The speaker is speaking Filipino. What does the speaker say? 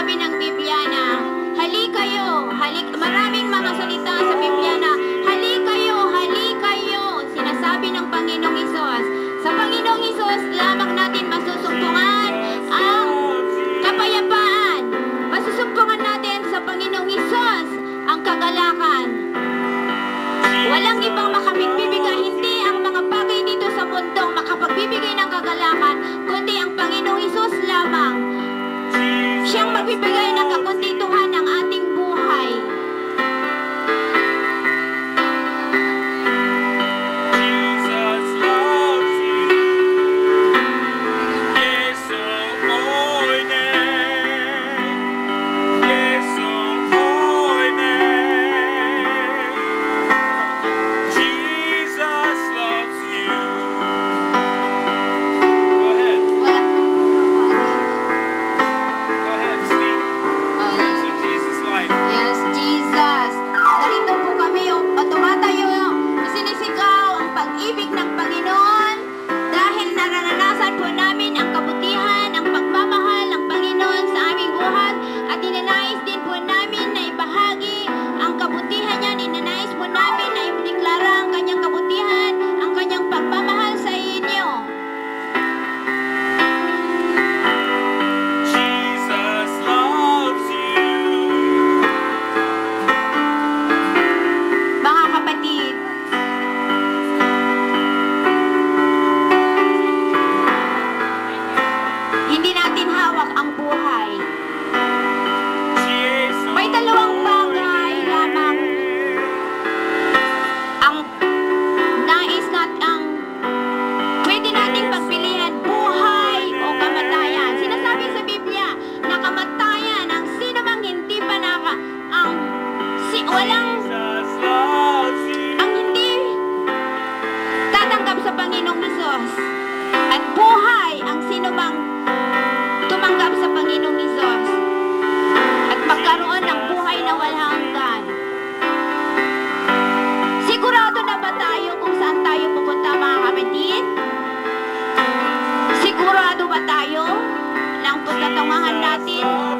sinasabi ng Biblia na hali kayo, maraming mga salita sa Biblia na hali kayo, sinasabi ng Panginoong Hesus. Sa Panginoong Hesus lamang natin masusumpungan ang kapayapaan. Masusumpungan natin sa Panginoong Hesus ang kagalakan. Walang ibang makapagbibigay, hindi ang mga bagay dito sa mundong makapagbibigay ng kagalakan, kundi ang Panginoong Hesus lamang. Siyang magbibigay ng kakuntituhan ng ating buhay. Sigurado ba tayo ng pagtatangahan natin